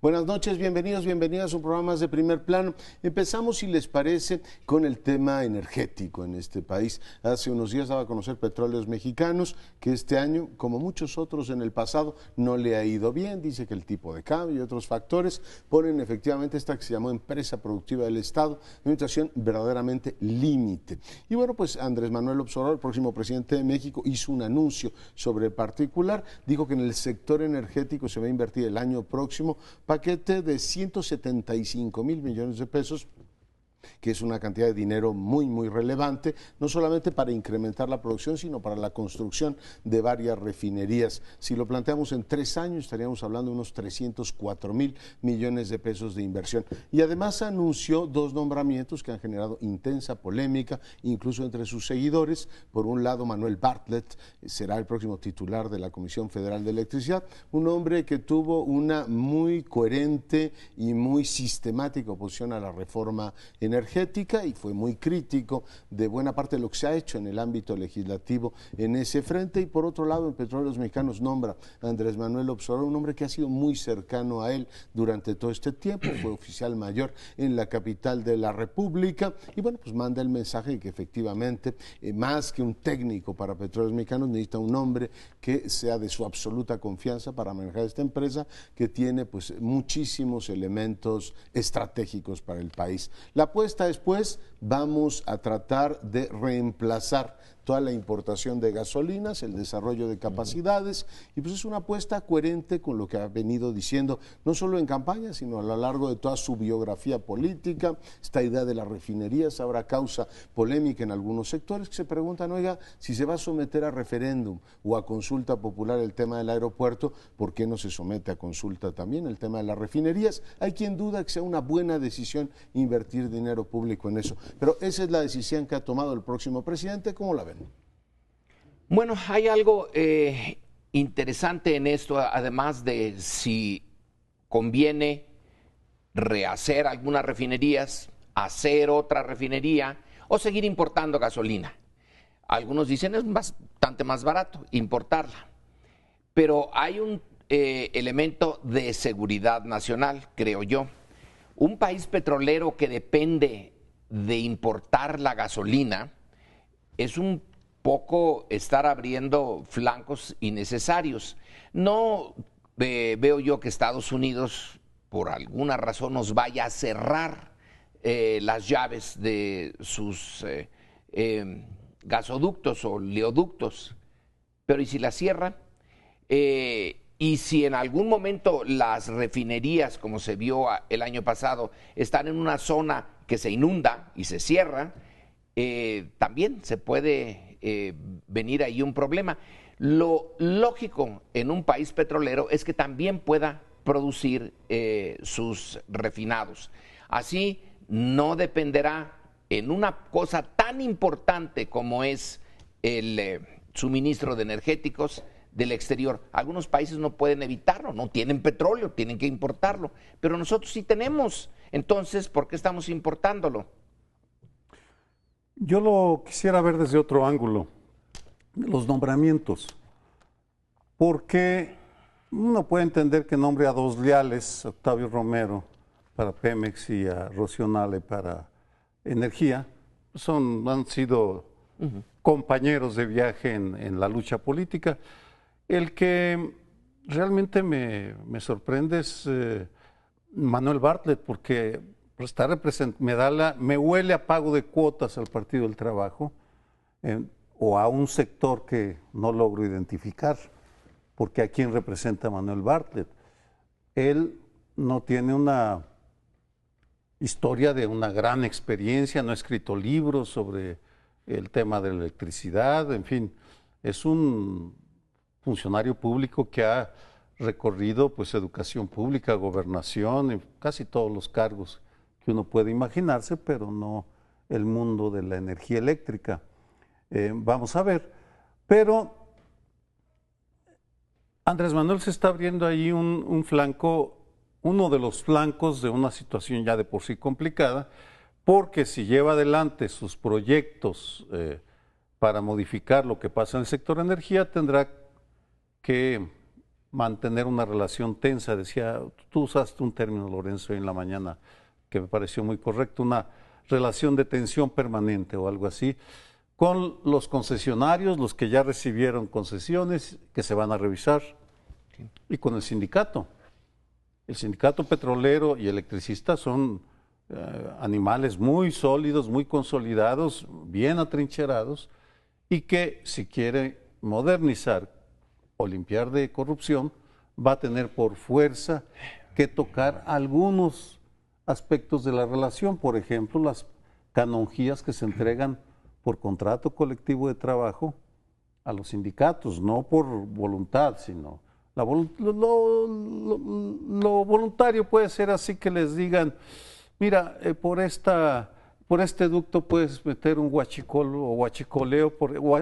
Buenas noches, bienvenidos, bienvenidas a un programa más de Primer Plano. Empezamos, si les parece, con el tema energético en este país. Hace unos días daba a conocer Petróleos Mexicanos que este año, como muchos otros en el pasado, no le ha ido bien. Dice que el tipo de cambio y otros factores ponen efectivamente esta que se llamó Empresa Productiva del Estado en una situación verdaderamente límite. Y bueno, pues Andrés Manuel López Obrador, el próximo presidente de México, hizo un anuncio sobre particular. Dijo que en el sector energético se va a invertir el año próximo paquete de 175,000 millones de pesos, que es una cantidad de dinero muy relevante, no solamente para incrementar la producción, sino para la construcción de varias refinerías. Si lo planteamos en 3 años, estaríamos hablando de unos 304,000 millones de pesos de inversión. Y además anunció 2 nombramientos que han generado intensa polémica, incluso entre sus seguidores. Por un lado, Manuel Bartlett será el próximo titular de la Comisión Federal de Electricidad, un hombre que tuvo una muy coherente y muy sistemática oposición a la reforma energética y fue muy crítico de buena parte de lo que se ha hecho en el ámbito legislativo en ese frente. Y por otro lado, en Petróleos Mexicanos nombra a Andrés Manuel López Obrador, un hombre que ha sido muy cercano a él durante todo este tiempo, fue oficial mayor en la capital de la República y bueno, pues manda el mensaje de que efectivamente, más que un técnico para Petróleos Mexicanos, necesita un hombre que sea de su absoluta confianza para manejar esta empresa que tiene pues muchísimos elementos estratégicos para el país. La apuesta después, vamos a tratar de reemplazar toda la importación de gasolinas, el desarrollo de capacidades, y pues es una apuesta coherente con lo que ha venido diciendo, no solo en campaña, sino a lo largo de toda su biografía política. Esta idea de las refinerías ahora causa polémica en algunos sectores que se preguntan, oiga, si se va a someter a referéndum o a consulta popular el tema del aeropuerto, ¿por qué no se somete a consulta también el tema de las refinerías? Hay quien duda que sea una buena decisión invertir dinero público en eso, pero esa es la decisión que ha tomado el próximo presidente. ¿Cómo la ven? Bueno, hay algo interesante en esto, además de si conviene rehacer algunas refinerías, hacer otra refinería o seguir importando gasolina. Algunos dicen es bastante más barato importarla, pero hay un elemento de seguridad nacional, creo yo. Un país petrolero que depende de importar la gasolina es un poco estar abriendo flancos innecesarios. No veo yo que Estados Unidos, por alguna razón, nos vaya a cerrar las llaves de sus gasoductos o oleoductos. Pero ¿y si las cierran? Y si en algún momento las refinerías, como se vio el año pasado, están en una zona que se inunda y se cierra, también se puede venir ahí un problema. Lo lógico en un país petrolero es que también pueda producir sus refinados. Así no dependerá en una cosa tan importante como es el suministro de energéticos del exterior. Algunos países no pueden evitarlo, no tienen petróleo, tienen que importarlo, pero nosotros sí tenemos. Entonces, ¿por qué estamos importándolo? Yo lo quisiera ver desde otro ángulo, los nombramientos, porque uno puede entender que nombre a 2 leales, Octavio Romero para Pemex y a Rocío Nale para Energía, han sido compañeros de viaje en la lucha política. El que realmente me sorprende es Manuel Bartlett, porque me huele a pago de cuotas al Partido del Trabajo o a un sector que no logro identificar, porque ¿a quién representa Manuel Bartlett? Él no tiene una historia de una gran experiencia, no ha escrito libros sobre el tema de la electricidad, en fin, es un funcionario público que ha recorrido pues educación pública, gobernación, en casi todos los cargos que uno puede imaginarse, pero no el mundo de la energía eléctrica. Vamos a ver, pero Andrés Manuel se está abriendo ahí un flanco, uno de los flancos de una situación ya de por sí complicada, porque si lleva adelante sus proyectos para modificar lo que pasa en el sector energía, tendrá que mantener una relación tensa. Decía, tú usaste un término, Lorenzo, en la mañana que me pareció muy correcto, una relación de tensión permanente o algo así, con los concesionarios, los que ya recibieron concesiones, que se van a revisar, y con el sindicato. El sindicato petrolero y electricista son animales muy sólidos, muy consolidados, bien atrincherados, y que si quiere modernizar o limpiar de corrupción, va a tener por fuerza que tocar algunos aspectos de la relación, por ejemplo, las canonjías que se entregan por contrato colectivo de trabajo a los sindicatos, no por voluntad, sino lo voluntario puede ser así, que les digan, mira, por este ducto puedes meter un huachicol o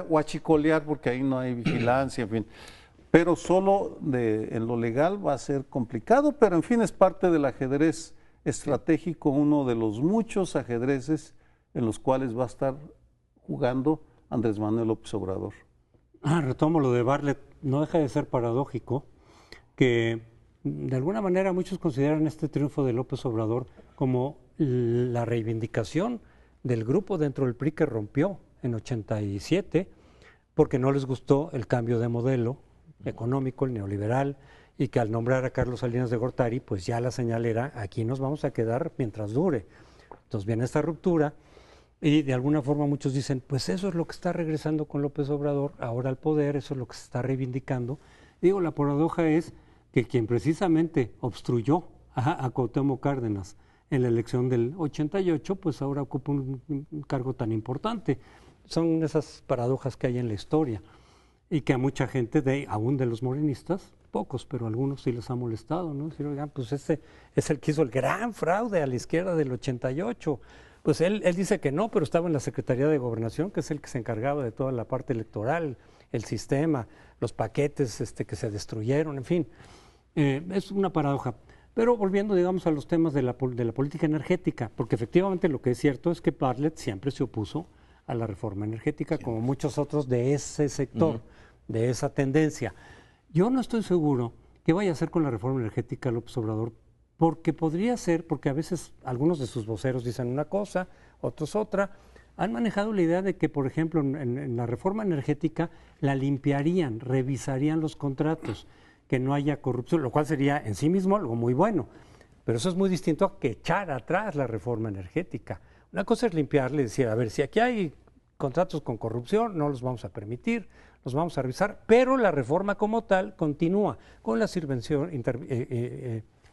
huachicolear porque ahí no hay vigilancia, en fin. Pero solo en lo legal va a ser complicado, pero en fin es parte del ajedrez estratégico, uno de los muchos ajedrezes en los cuales va a estar jugando Andrés Manuel López Obrador. Retomo lo de Bartlett, no deja de ser paradójico que de alguna manera muchos consideran este triunfo de López Obrador como la reivindicación del grupo dentro del PRI que rompió en 87 porque no les gustó el cambio de modelo económico, el neoliberal, y que al nombrar a Carlos Salinas de Gortari, pues ya la señal era, aquí nos vamos a quedar mientras dure. Entonces viene esta ruptura y de alguna forma muchos dicen, pues eso es lo que está regresando con López Obrador ahora al poder, eso es lo que se está reivindicando. Digo, la paradoja es que quien precisamente obstruyó a Cuauhtémoc Cárdenas en la elección del 88, pues ahora ocupa un cargo tan importante. Son esas paradojas que hay en la historia y que a mucha gente, aún de los morenistas, pocos, pero algunos sí les ha molestado, ¿no? Decir, oigan, pues este es el que hizo el gran fraude a la izquierda del 88. Pues él dice que no, pero estaba en la Secretaría de Gobernación, que es el que se encargaba de toda la parte electoral, el sistema, los paquetes que se destruyeron, en fin. Es una paradoja. Pero volviendo, digamos, a los temas de la política energética, porque efectivamente lo que es cierto es que Bartlett siempre se opuso a la reforma energética, como muchos otros de ese sector, de esa tendencia. Yo no estoy seguro qué vaya a hacer con la reforma energética López Obrador, porque podría ser, porque a veces algunos de sus voceros dicen una cosa, otros otra. Han manejado la idea de que, por ejemplo, en la reforma energética la limpiarían, revisarían los contratos, que no haya corrupción, lo cual sería en sí mismo algo muy bueno. Pero eso es muy distinto a que echar atrás la reforma energética. Una cosa es limpiarle y decir, a ver, si aquí hay contratos con corrupción, no los vamos a permitir, los vamos a revisar, pero la reforma como tal continúa con las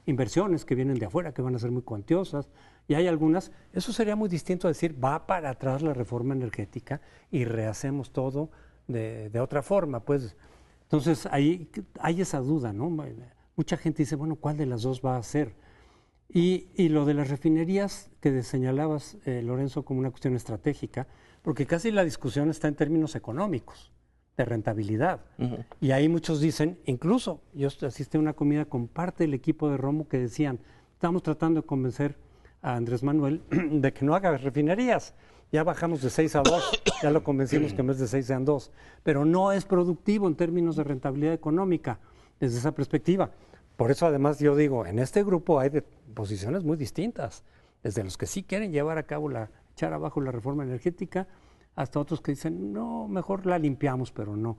inversiones que vienen de afuera, que van a ser muy cuantiosas, y hay algunas, eso sería muy distinto a decir, va para atrás la reforma energética y rehacemos todo de otra forma, pues. Entonces, ahí hay esa duda, ¿no? Mucha gente dice, bueno, ¿cuál de las dos va a ser? Y lo de las refinerías que señalabas, Lorenzo, como una cuestión estratégica, porque casi la discusión está en términos económicos, de rentabilidad. Y ahí muchos dicen, incluso yo asistí a una comida con parte del equipo de Romo que decían, estamos tratando de convencer a Andrés Manuel de que no haga refinerías. Ya bajamos de 6 a 2, ya lo convencimos que en vez de 6 sean 2, pero no es productivo en términos de rentabilidad económica desde esa perspectiva. Por eso además yo digo, en este grupo hay posiciones muy distintas, desde los que sí quieren llevar a cabo echar abajo la reforma energética, hasta otros que dicen, no, mejor la limpiamos, pero no.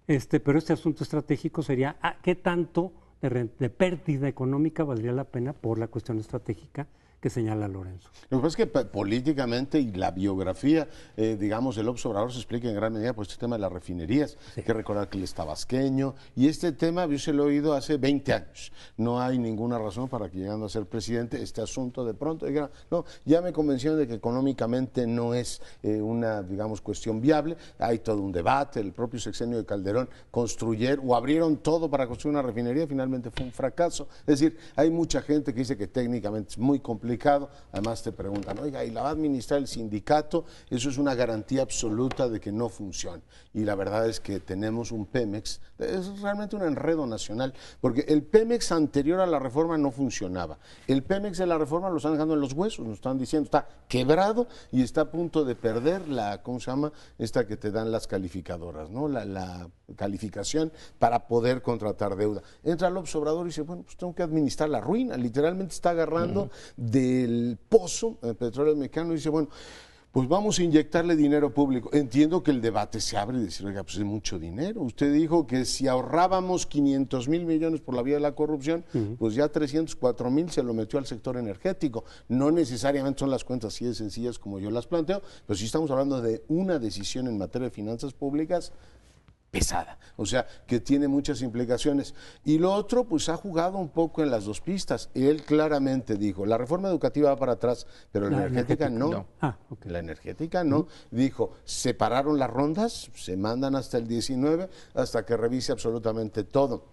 Pero este asunto estratégico sería, ¿qué tanto de pérdida económica valdría la pena por la cuestión estratégica que señala Lorenzo? Lo que pasa es que políticamente y la biografía, digamos, del López Obrador se explica en gran medida por este tema de las refinerías. Hay que recordar que él es tabasqueño y este tema yo se lo he oído hace 20 años. No hay ninguna razón para que llegando a ser presidente este asunto de pronto digan, no, ya me convencieron de que económicamente no es una, digamos, cuestión viable. Hay todo un debate, el propio sexenio de Calderón construyeron o abrieron todo para construir una refinería, finalmente fue un fracaso. Es decir, hay mucha gente que dice que técnicamente es muy complicado complicado. Además te preguntan, oiga, ¿y la va a administrar el sindicato? Eso es una garantía absoluta de que no funcione. Y la verdad es que tenemos un Pemex, es realmente un enredo nacional, porque el Pemex anterior a la reforma no funcionaba. El Pemex de la reforma lo están dejando en los huesos, nos están diciendo, está quebrado y está a punto de perder la, ¿cómo se llama? Esta que te dan las calificadoras, ¿no? La calificación para poder contratar deuda. Entra López Obrador y dice, bueno, pues tengo que administrar la ruina. Literalmente está agarrando del pozo el petróleo mexicano y dice, bueno, pues vamos a inyectarle dinero público. Entiendo que el debate se abre y decir, oiga, pues es mucho dinero. Usted dijo que si ahorrábamos 500,000 millones por la vía de la corrupción, pues ya 304,000 se lo metió al sector energético. No necesariamente son las cuentas así de sencillas como yo las planteo, pero sí estamos hablando de una decisión en materia de finanzas públicas pesada, o sea, que tiene muchas implicaciones. Y lo otro, pues ha jugado un poco en las dos pistas. Él claramente dijo, la reforma educativa va para atrás, pero la energética no. La energética no. Dijo, separaron las rondas, se mandan hasta el 19, hasta que revise absolutamente todo.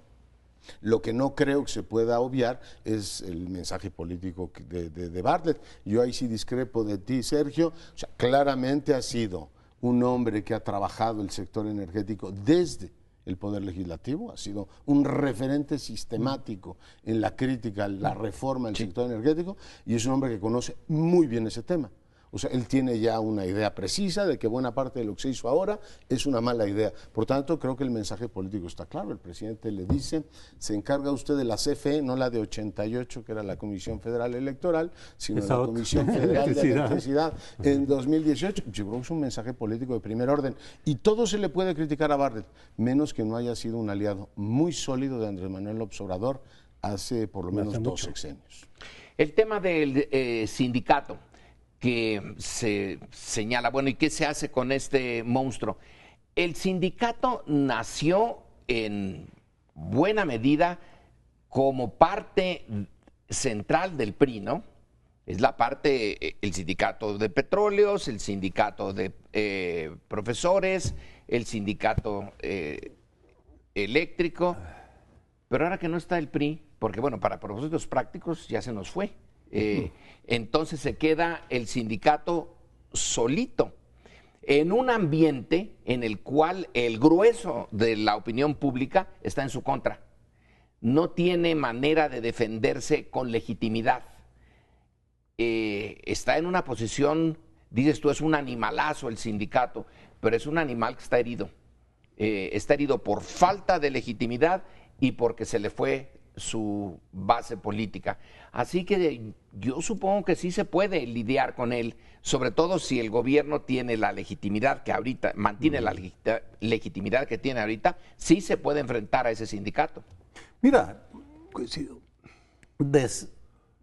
Lo que no creo que se pueda obviar es el mensaje político de Bartlett. Yo ahí sí discrepo de ti, Sergio. O sea, claramente ha sido un hombre que ha trabajado el sector energético desde el Poder Legislativo, ha sido un referente sistemático en la crítica a la reforma del sector energético y es un hombre que conoce muy bien ese tema. O sea, él tiene ya una idea precisa de que buena parte de lo que se hizo ahora es una mala idea. Por tanto, creo que el mensaje político está claro. El presidente le dice, se encarga usted de la CFE, no la de 88, que era la Comisión Federal Electoral, sino de la Comisión Federal de Electricidad en 2018. Yo creo que es un mensaje político de primer orden. Y todo se le puede criticar a Bartlett, menos que no haya sido un aliado muy sólido de Andrés Manuel López Obrador hace por lo menos 2 sexenios. El tema del sindicato que se señala, bueno, ¿y qué se hace con este monstruo? El sindicato nació en buena medida como parte central del PRI, ¿no? Es la parte, el sindicato de petróleos, el sindicato de profesores, el sindicato eléctrico, pero ahora que no está el PRI, porque bueno, para propósitos prácticos ya se nos fue. Entonces se queda el sindicato solito en un ambiente en el cual el grueso de la opinión pública está en su contra. No tiene manera de defenderse con legitimidad. Está en una posición, dices tú, es un animalazo el sindicato, pero es un animal que está herido. Está herido por falta de legitimidad y porque se le fue su base política. Así que yo supongo que sí se puede lidiar con él, sobre todo si el gobierno tiene la legitimidad que ahorita, mantiene la legitimidad que tiene ahorita, sí se puede enfrentar a ese sindicato. Mira,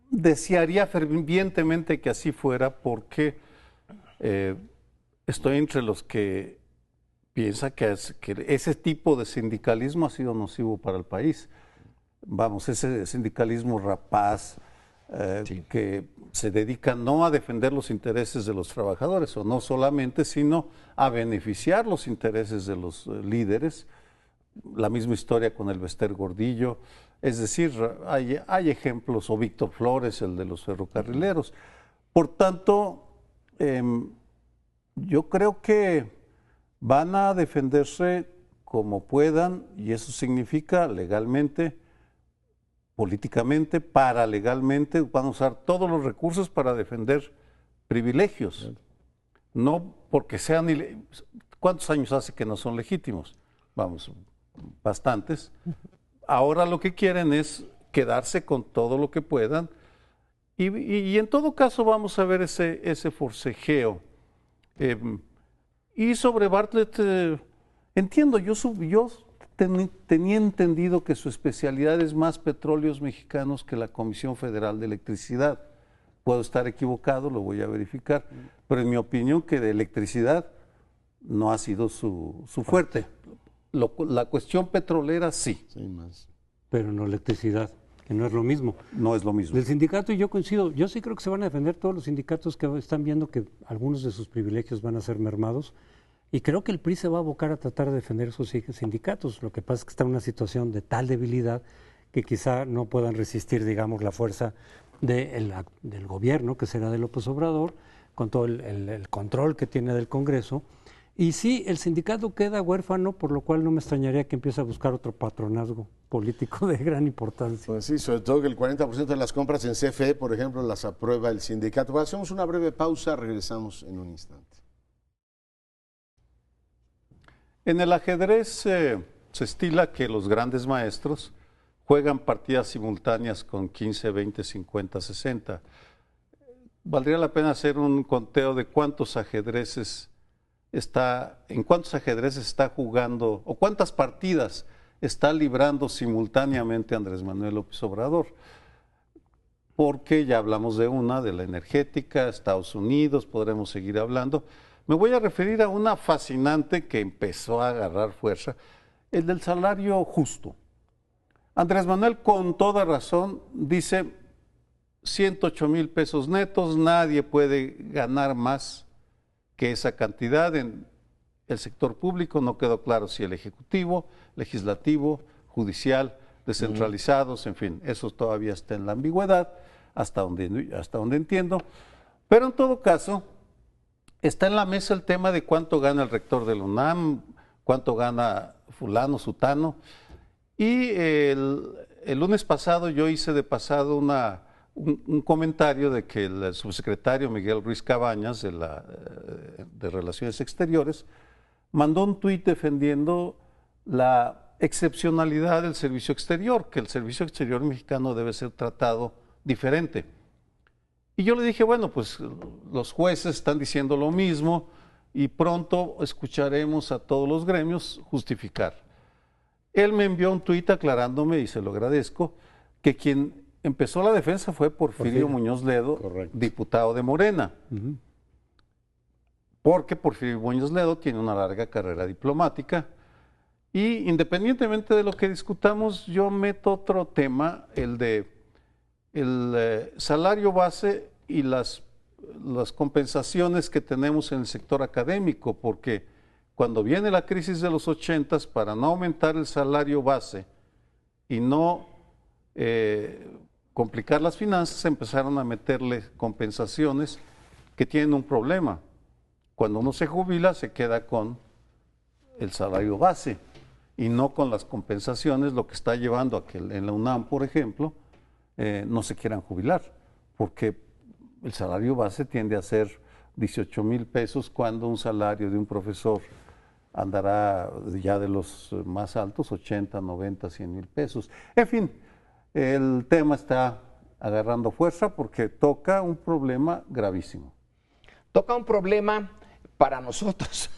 desearía fervientemente que así fuera porque estoy entre los que piensa que ese tipo de sindicalismo ha sido nocivo para el país. Vamos, ese sindicalismo rapaz que se dedica no a defender los intereses de los trabajadores, o no solamente, sino a beneficiar los intereses de los líderes. La misma historia con el Bester Gordillo. Es decir, hay ejemplos, o Víctor Flores, el de los ferrocarrileros. Por tanto, yo creo que van a defenderse como puedan, y eso significa legalmente, políticamente, paralegalmente, van a usar todos los recursos para defender privilegios. No porque sean... ¿Cuántos años hace que no son legítimos? Vamos, bastantes. Ahora lo que quieren es quedarse con todo lo que puedan y en todo caso vamos a ver ese forcejeo. Y sobre Bartlett, entiendo, yo tenía entendido que su especialidad es más petróleos mexicanos que la Comisión Federal de Electricidad. Puedo estar equivocado, lo voy a verificar, pero en mi opinión que de electricidad no ha sido su fuerte. La cuestión petrolera sí. Sí, más. Pero no electricidad, que no es lo mismo. No es lo mismo. Del sindicato yo coincido, yo sí creo que se van a defender todos los sindicatos que están viendo que algunos de sus privilegios van a ser mermados. Y creo que el PRI se va a abocar a tratar de defender sus sindicatos. Lo que pasa es que está en una situación de tal debilidad que quizá no puedan resistir, digamos, la fuerza del gobierno, que será de López Obrador, con todo el control que tiene del Congreso. Y sí, el sindicato queda huérfano, por lo cual no me extrañaría que empiece a buscar otro patronazgo político de gran importancia. Pues sí, sobre todo que el 40% de las compras en CFE, por ejemplo, las aprueba el sindicato. Bueno, hacemos una breve pausa, regresamos en un instante. En el ajedrez se estila que los grandes maestros juegan partidas simultáneas con 15, 20, 50, 60. Valdría la pena hacer un conteo de en cuántos ajedrezes está jugando o cuántas partidas está librando simultáneamente Andrés Manuel López Obrador. Porque ya hablamos de la energética, Estados Unidos, podremos seguir hablando. Me voy a referir a una fascinante que empezó a agarrar fuerza, el del salario justo. Andrés Manuel, con toda razón, dice 108,000 pesos netos, nadie puede ganar más que esa cantidad en el sector público. No quedó claro si el ejecutivo, legislativo, judicial, descentralizados, en fin, eso todavía está en la ambigüedad, hasta donde entiendo. Pero en todo caso, está en la mesa el tema de cuánto gana el rector del UNAM, cuánto gana fulano, sutano. Y el lunes pasado yo hice de pasado un comentario de que el subsecretario Miguel Ruiz Cabañas de Relaciones Exteriores mandó un tuit defendiendo la excepcionalidad del servicio exterior, que el servicio exterior mexicano debe ser tratado diferente. Y yo le dije, bueno, pues los jueces están diciendo lo mismo y pronto escucharemos a todos los gremios justificar. Él me envió un tuit aclarándome, y se lo agradezco, que quien empezó la defensa fue Porfirio Muñoz Ledo, diputado de Morena. Porque Porfirio Muñoz Ledo tiene una larga carrera diplomática y independientemente de lo que discutamos, yo meto otro tema, el de el salario base y las compensaciones que tenemos en el sector académico, porque cuando viene la crisis de los 80s, para no aumentar el salario base y no complicar las finanzas, empezaron a meterle compensaciones que tienen un problema. Cuando uno se jubila, se queda con el salario base y no con las compensaciones, lo que está llevando a que en la UNAM, por ejemplo, no se quieran jubilar, porque el salario base tiende a ser 18,000 pesos cuando un salario de un profesor andará ya de los más altos, 80, 90, 100,000 pesos. En fin, el tema está agarrando fuerza porque toca un problema gravísimo. Toca un problema para nosotros,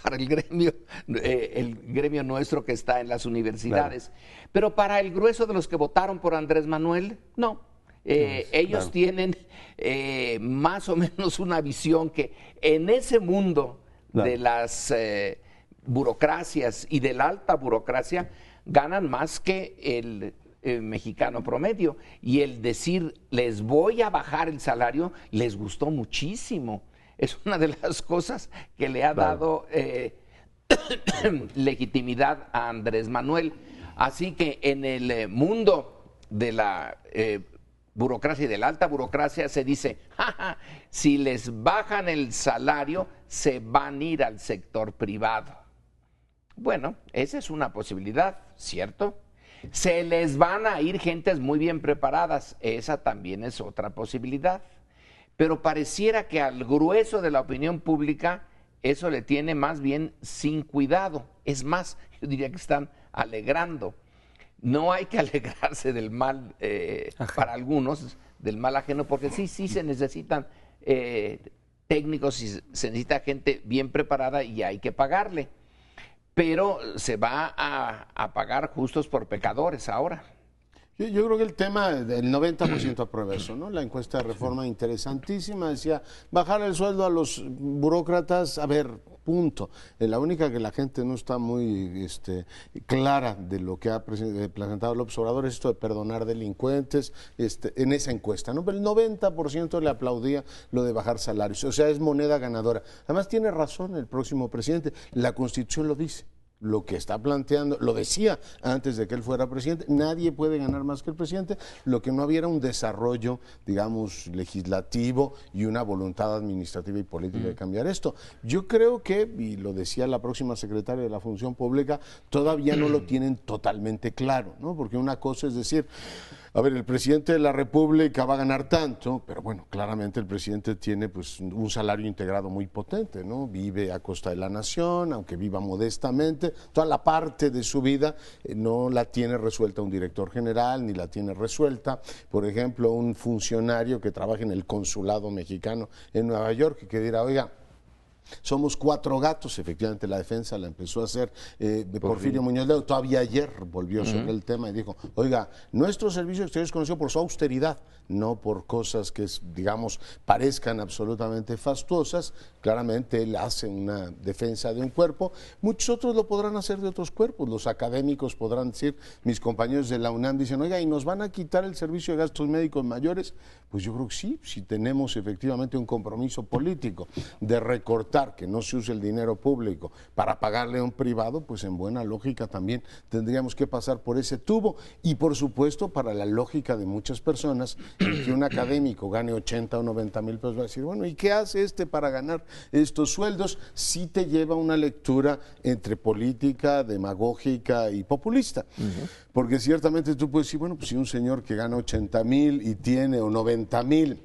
para el gremio nuestro que está en las universidades, claro. Pero para el grueso de los que votaron por Andrés Manuel, no. Ellos tienen más o menos una visión que en ese mundo de las burocracias y de la alta burocracia ganan más que el mexicano promedio, y el decir les voy a bajar el salario les gustó muchísimo. Es una de las cosas que le ha dado legitimidad a Andrés Manuel. Así que en el mundo de la burocracia y de la alta burocracia se dice, si les bajan el salario, se van a ir al sector privado. Bueno, esa es una posibilidad, ¿cierto? Se les van a ir gentes muy bien preparadas, esa también es otra posibilidad. Pero pareciera que al grueso de la opinión pública eso le tiene más bien sin cuidado. Es más, yo diría que están alegrando. No hay que alegrarse del mal para algunos, del mal ajeno, porque sí se necesitan técnicos y se necesita gente bien preparada y hay que pagarle. Pero se va a pagar justos por pecadores ahora. Yo creo que el tema del 90% aprueba eso, ¿no? La encuesta de Reforma interesantísima, decía, bajar el sueldo a los burócratas, a ver, punto. La única que la gente no está muy clara de lo que ha presentado López Obrador es esto de perdonar delincuentes en esa encuesta, ¿no? Pero el 90% le aplaudía lo de bajar salarios, o sea, es moneda ganadora. Además tiene razón el próximo presidente, la Constitución lo dice. lo que está planteando, lo decía antes de que él fuera presidente, nadie puede ganar más que el presidente, lo que no había era un desarrollo, digamos, legislativo y una voluntad administrativa y política de cambiar esto. Yo creo que, y lo decía la próxima secretaria de la Función Pública, todavía no lo tienen totalmente claro, ¿no? Porque una cosa es decir, a ver, el presidente de la República va a ganar tanto, pero bueno, claramente el presidente tiene pues un salario integrado muy potente, ¿no? Vive a costa de la nación, aunque viva modestamente, toda la parte de su vida no la tiene resuelta un director general, ni la tiene resuelta, por ejemplo, un funcionario que trabaja en el consulado mexicano en Nueva York y que dirá, oiga, somos 4 gatos, efectivamente la defensa la empezó a hacer Porfirio Muñoz Ledo, todavía ayer volvió sobre el tema y dijo, oiga, nuestro servicio exterior es conocido por su austeridad, no por cosas que, digamos, parezcan absolutamente fastuosas. Claramente él hace una defensa de un cuerpo, muchos otros lo podrán hacer de otros cuerpos, los académicos podrán decir, mis compañeros de la UNAM dicen, oiga, ¿y nos van a quitar el servicio de gastos médicos mayores? Pues yo creo que sí, si tenemos efectivamente un compromiso político de recortar, que no se use el dinero público para pagarle a un privado, pues en buena lógica también tendríamos que pasar por ese tubo y por supuesto para la lógica de muchas personas, el que un académico gane 80 o 90 mil pesos va a decir, bueno, ¿y qué hace este para ganar estos sueldos? Sí te lleva una lectura entre política, demagógica y populista, porque ciertamente tú puedes decir, bueno, pues si un señor que gana 80 mil y tiene o 90 mil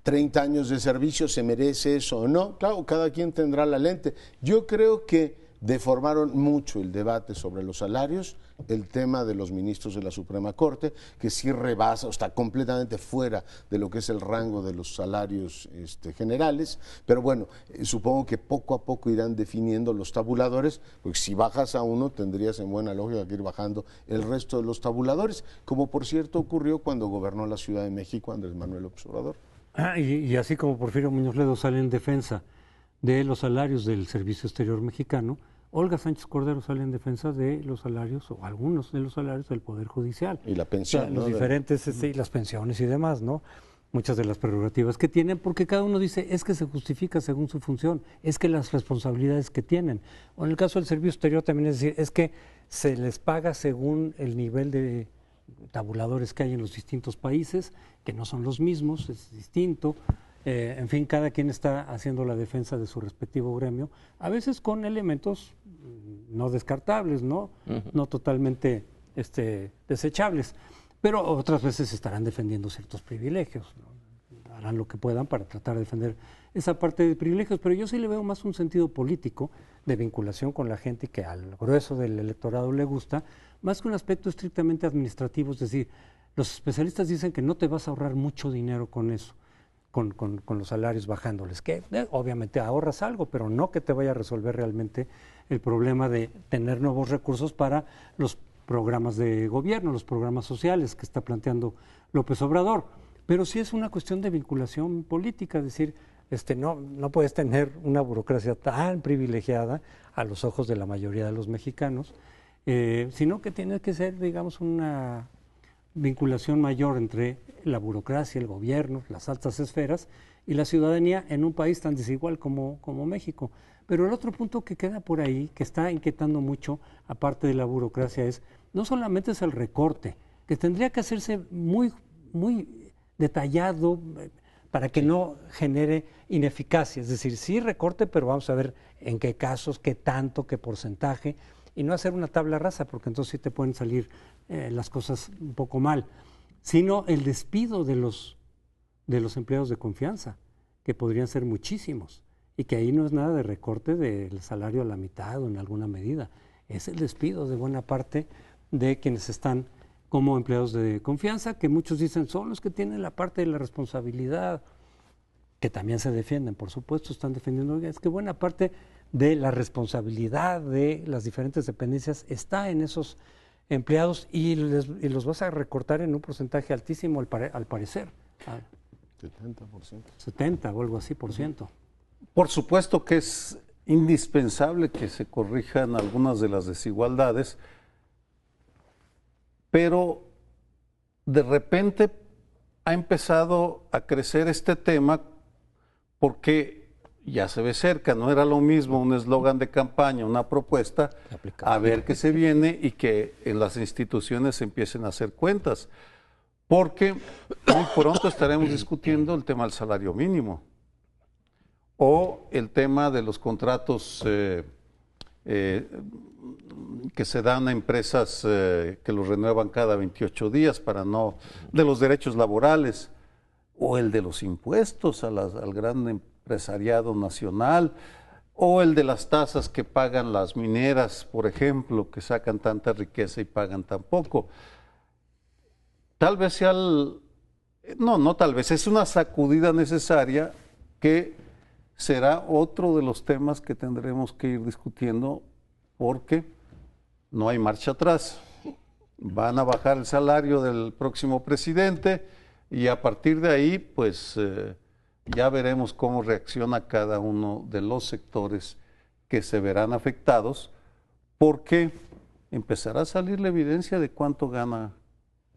30 años de servicio, ¿se merece eso o no? Claro, cada quien tendrá la lente. Yo creo que deformaron mucho el debate sobre los salarios, el tema de los ministros de la Suprema Corte, que sí rebasa o está completamente fuera de lo que es el rango de los salarios generales, pero bueno, supongo que poco a poco irán definiendo los tabuladores, porque si bajas a uno tendrías en buena lógica que ir bajando el resto de los tabuladores, como por cierto ocurrió cuando gobernó la Ciudad de México Andrés Manuel López Obrador. Y así como Porfirio Muñoz Ledo sale en defensa de los salarios del Servicio Exterior Mexicano, Olga Sánchez Cordero sale en defensa de los salarios, o algunos de los salarios del Poder Judicial. Y la pensión, o sea, los ¿no? diferentes, las pensiones y demás, ¿no? Muchas de las prerrogativas que tienen, porque cada uno dice, es que se justifica según su función, es que las responsabilidades que tienen. O en el caso del Servicio Exterior también es decir, es que se les paga según el nivel de tabuladores que hay en los distintos países, que no son los mismos, es distinto. En fin, cada quien está haciendo la defensa de su respectivo gremio, a veces con elementos no descartables, ¿no? No totalmente desechables, pero otras veces estarán defendiendo ciertos privilegios, ¿no? Harán lo que puedan para tratar de defender esa parte de privilegios, pero yo sí le veo más un sentido político de vinculación con la gente que al grueso del electorado le gusta, más que un aspecto estrictamente administrativo, es decir, los especialistas dicen que no te vas a ahorrar mucho dinero con eso, con los salarios bajándoles, que obviamente ahorras algo, pero no que te vaya a resolver realmente el problema de tener nuevos recursos para los programas de gobierno, los programas sociales que está planteando López Obrador. Pero sí es una cuestión de vinculación política, es decir, no puedes tener una burocracia tan privilegiada a los ojos de la mayoría de los mexicanos, sino que tiene que ser, digamos, una vinculación mayor entre la burocracia, el gobierno, las altas esferas y la ciudadanía en un país tan desigual como México. Pero el otro punto que queda por ahí, que está inquietando mucho, aparte de la burocracia, es no solamente es el recorte, que tendría que hacerse muy, muy detallado para que no genere ineficacia. Es decir, sí recorte, pero vamos a ver en qué casos, qué tanto, qué porcentaje, y no hacer una tabla rasa, porque entonces sí te pueden salir las cosas un poco mal, sino el despido de los empleados de confianza, que podrían ser muchísimos, y que ahí no es nada de recorte del salario a la mitad o en alguna medida, es el despido de buena parte de quienes están como empleados de confianza, que muchos dicen son los que tienen la parte de la responsabilidad, que también se defienden, por supuesto, están defendiendo, es que buena parte de la responsabilidad de las diferentes dependencias está en esos empleados y los vas a recortar en un porcentaje altísimo al parecer. 70%. 70 o algo así por ciento. Por supuesto que es indispensable que se corrijan algunas de las desigualdades, pero de repente ha empezado a crecer este tema porque ya se ve cerca, no era lo mismo un eslogan de campaña, una propuesta, a ver qué se viene y que en las instituciones se empiecen a hacer cuentas, porque muy pronto estaremos discutiendo el tema del salario mínimo o el tema de los contratos que se dan a empresas que los renuevan cada 28 días para no, de los derechos laborales, o el de los impuestos al gran empresariado nacional, o el de las tasas que pagan las mineras, por ejemplo, que sacan tanta riqueza y pagan tan poco. Tal vez sea no tal vez, es una sacudida necesaria que será otro de los temas que tendremos que ir discutiendo, porque no hay marcha atrás. Van a bajar el salario del próximo presidente y a partir de ahí, pues ya veremos cómo reacciona cada uno de los sectores que se verán afectados, porque empezará a salir la evidencia de cuánto gana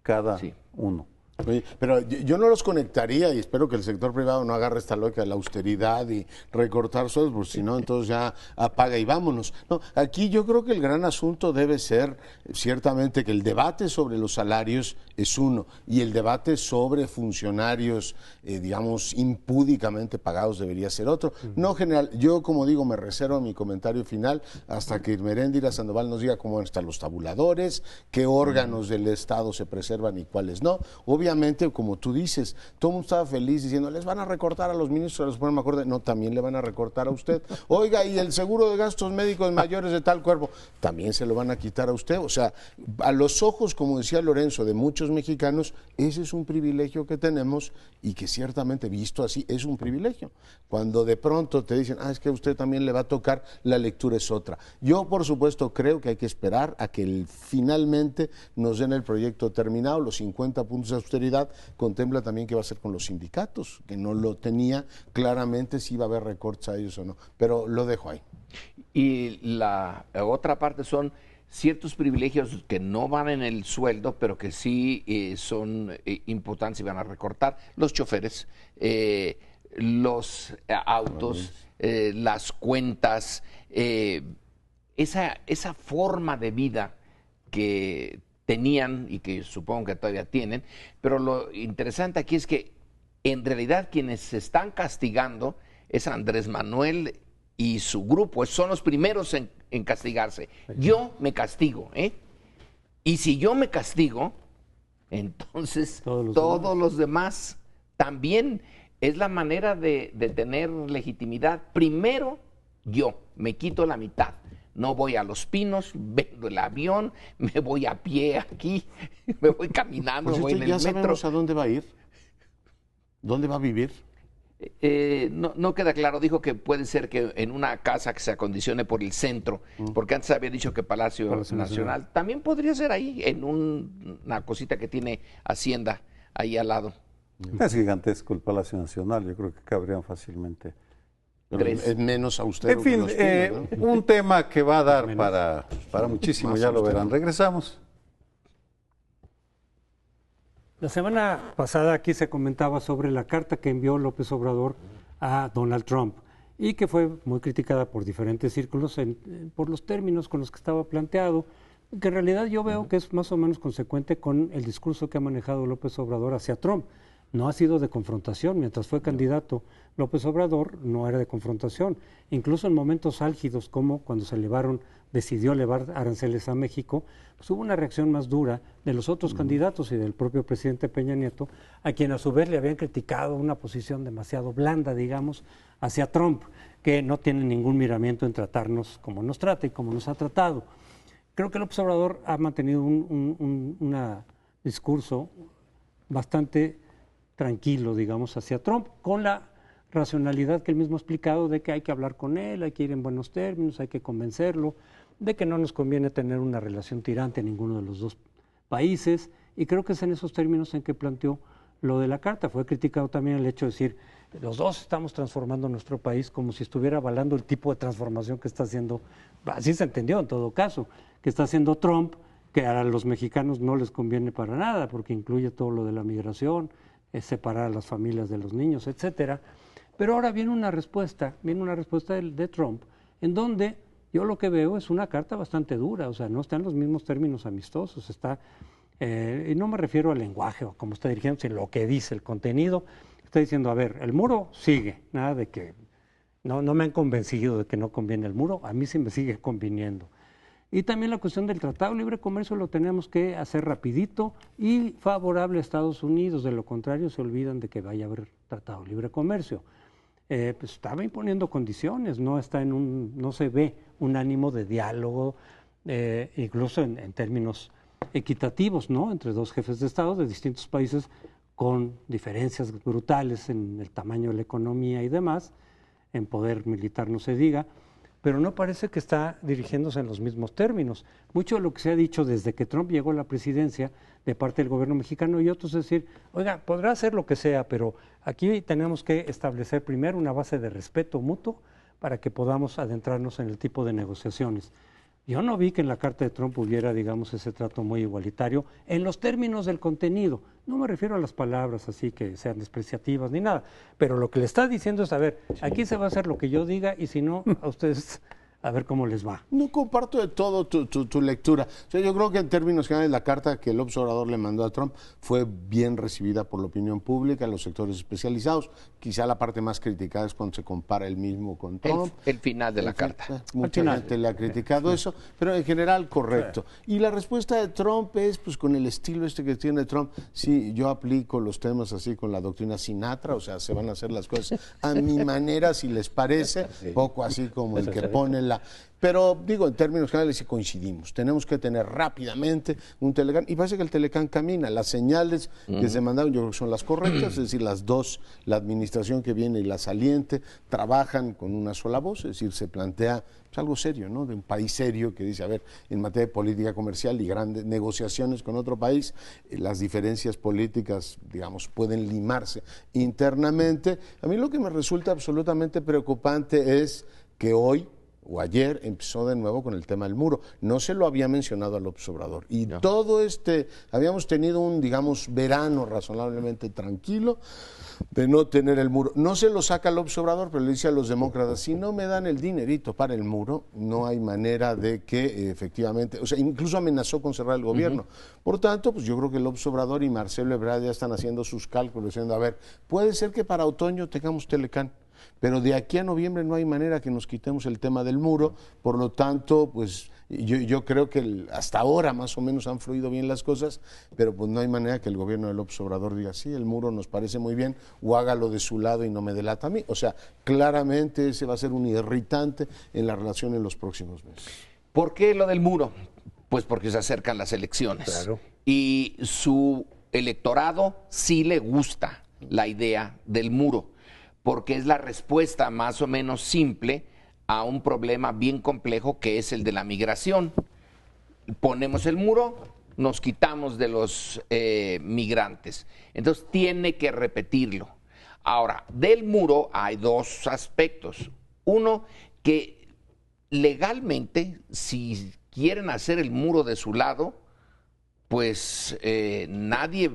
cada uno. Oye, pero yo no los conectaría, y espero que el sector privado no agarre esta lógica de la austeridad y recortar sueldos, porque si no, entonces ya apaga y vámonos. No, aquí yo creo que el gran asunto debe ser, ciertamente, que el debate sobre los salarios es uno, y el debate sobre funcionarios, digamos, impúdicamente pagados debería ser otro. No, general, yo, como digo, me reservo mi comentario final hasta que Irmeréndira Sandoval nos diga cómo están los tabuladores, qué órganos del Estado se preservan y cuáles no. Obviamente, como tú dices, todo el mundo estaba feliz diciendo, les van a recortar a los ministros de la Suprema Corte. No, también le van a recortar a usted. Oiga, y el seguro de gastos médicos mayores de tal cuerpo, también se lo van a quitar a usted. O sea, a los ojos, como decía Lorenzo, de muchos mexicanos, ese es un privilegio que tenemos y que ciertamente, visto así, es un privilegio. Cuando de pronto te dicen, es que a usted también le va a tocar, la lectura es otra. Yo, por supuesto, creo que hay que esperar a que finalmente nos den el proyecto terminado, los 50 puntos de austeridad. Contempla también qué va a hacer con los sindicatos, que no lo tenía claramente si iba a haber recortes a ellos o no, pero lo dejo ahí. Y la otra parte son ciertos privilegios que no van en el sueldo, pero que sí son importantes y van a recortar. Los choferes, los autos, las cuentas, esa forma de vida que tenían y que supongo que todavía tienen, pero lo interesante aquí es que en realidad quienes se están castigando es Andrés Manuel y su grupo, son los primeros en castigarse. Yo me castigo, y si yo me castigo, entonces todos los demás también. Es la manera de tener legitimidad. Primero yo me quito la mitad. No voy a Los Pinos, vendo el avión, me voy a pie aquí, me voy caminando, Pues voy en el ya metro. sabemos a dónde va a ir, dónde va a vivir. No queda claro, dijo que puede ser que en una casa que se acondicione por el centro, porque antes había dicho que Palacio Nacional, también podría ser ahí, en una cosita que tiene Hacienda ahí al lado. Es gigantesco el Palacio Nacional, yo creo que cabrían fácilmente. Pero es menos austero. En fin, que Los Pinos, ¿no? un tema que va a dar para muchísimo, ya lo verán. Regresamos. La semana pasada aquí se comentaba sobre la carta que envió López Obrador a Donald Trump y que fue muy criticada por diferentes círculos por los términos con los que estaba planteado, que en realidad yo veo que es más o menos consecuente con el discurso que ha manejado López Obrador hacia Trump. No ha sido de confrontación. Mientras fue candidato López Obrador, no era de confrontación. Incluso en momentos álgidos, como cuando decidió elevar aranceles a México, pues hubo una reacción más dura de los otros candidatos y del propio presidente Peña Nieto, a quien a su vez le habían criticado una posición demasiado blanda, digamos, hacia Trump, que no tiene ningún miramiento en tratarnos como nos trata y como nos ha tratado. Creo que López Obrador ha mantenido un discurso bastante tranquilo, digamos, hacia Trump, con la racionalidad que él mismo ha explicado de que hay que hablar con él, hay que ir en buenos términos, hay que convencerlo, de que no nos conviene tener una relación tirante a ninguno de los dos países, y creo que es en esos términos en que planteó lo de la carta. Fue criticado también el hecho de decir, los dos estamos transformando nuestro país, como si estuviera avalando el tipo de transformación que está haciendo, así se entendió en todo caso, que está haciendo Trump, que a los mexicanos no les conviene para nada, porque incluye todo lo de la migración, separar a las familias de los niños, etcétera. Pero ahora viene una respuesta de Trump, en donde yo lo que veo es una carta bastante dura, o sea, no está en los mismos términos amistosos, está, y no me refiero al lenguaje o cómo está dirigiéndose, lo que dice, el contenido, está diciendo, a ver, el muro sigue, nada de que, no me han convencido de que no conviene el muro, a mí sí me sigue conviniendo. Y también la cuestión del Tratado de Libre Comercio lo tenemos que hacer rapidito y favorable a Estados Unidos, de lo contrario se olvidan de que vaya a haber Tratado de Libre Comercio. Pues estaba imponiendo condiciones, no se ve un ánimo de diálogo, incluso en términos equitativos, ¿no? Entre dos jefes de Estado de distintos países con diferencias brutales en el tamaño de la economía y demás, en poder militar no se diga, pero no parece que está dirigiéndose en los mismos términos. Mucho de lo que se ha dicho desde que Trump llegó a la presidencia de parte del gobierno mexicano y otros es decir, oiga, podrá hacer lo que sea, pero aquí tenemos que establecer primero una base de respeto mutuo para que podamos adentrarnos en el tipo de negociaciones. Yo no vi que en la carta de Trump hubiera, digamos, ese trato muy igualitario en los términos del contenido. No me refiero a las palabras así que sean despreciativas ni nada, pero lo que le está diciendo es, a ver, aquí se va a hacer lo que yo diga y si no, a ustedes a ver cómo les va. No comparto de todo tu lectura. O sea, yo creo que en términos generales la carta que el Obrador le mandó a Trump fue bien recibida por la opinión pública en los sectores especializados. Quizá la parte más criticada es cuando se compara él mismo con Trump. El final de la carta. Mucha gente le ha criticado eso, pero en general correcto. Y la respuesta de Trump es, pues con el estilo que tiene Trump, sí, yo aplico los temas así con la doctrina Sinatra, o sea, se van a hacer las cosas a mi manera, si les parece, poco así como el que pone la... Pero digo, en términos generales sí coincidimos. Tenemos que tener rápidamente un Telecán, y parece que el Telecán camina. Las señales que se mandaron yo creo que son las correctas, es decir, las dos, la administración que viene y la saliente, trabajan con una sola voz, es decir, se plantea pues, algo serio, ¿no? De un país serio que dice, a ver, en materia de política comercial y grandes negociaciones con otro país, las diferencias políticas, digamos, pueden limarse internamente. A mí lo que me resulta absolutamente preocupante es que hoy, o ayer empezó de nuevo con el tema del muro. No se lo había mencionado al Obrador. Y no. Habíamos tenido un, digamos, verano razonablemente tranquilo de no tener el muro. No se lo saca al Obrador, pero le dice a los demócratas, si no me dan el dinerito para el muro, no hay manera de que efectivamente, o sea, incluso amenazó con cerrar el gobierno. Por tanto, pues yo creo que el Obrador y Marcelo Ebrard ya están haciendo sus cálculos, diciendo, a ver, puede ser que para otoño tengamos Telecán, pero de aquí a noviembre no hay manera que nos quitemos el tema del muro, por lo tanto, pues yo creo que hasta ahora más o menos han fluido bien las cosas, pero pues no hay manera que el gobierno del Obrador diga, sí, el muro nos parece muy bien, o hágalo de su lado y no me delata a mí. O sea, claramente ese va a ser un irritante en la relación en los próximos meses. ¿Por qué lo del muro? Pues porque se acercan las elecciones. Claro. Y su electorado sí le gusta la idea del muro, porque es la respuesta más o menos simple a un problema bien complejo que es el de la migración. Ponemos el muro, nos quitamos de los migrantes. Entonces tiene que repetirlo. Ahora, del muro hay dos aspectos. Uno, que legalmente, si quieren hacer el muro de su lado, pues nadie,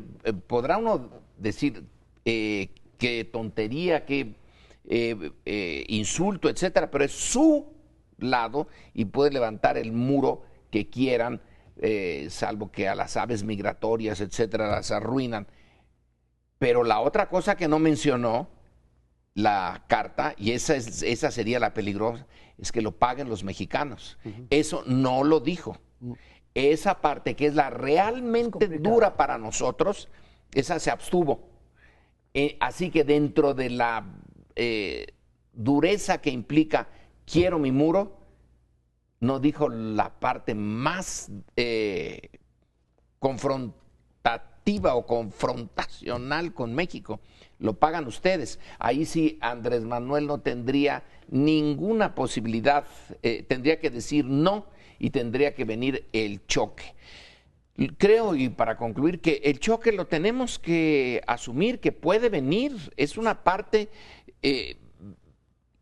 podrá uno decir... qué tontería, qué insulto, etcétera, pero es su lado y puede levantar el muro que quieran, salvo que a las aves migratorias, etcétera, las arruinan. Pero la otra cosa que no mencionó la carta, y esa sería la peligrosa, es que lo paguen los mexicanos. Eso no lo dijo. Esa parte que es la realmente dura para nosotros, esa se abstuvo. Así que dentro de la dureza que implica quiero mi muro, no dijo la parte más confrontativa o confrontacional con México. Lo pagan ustedes. Ahí sí Andrés Manuel no tendría ninguna posibilidad, tendría que decir no y tendría que venir el choque. Creo, y para concluir, que el choque lo tenemos que asumir, que puede venir, es una parte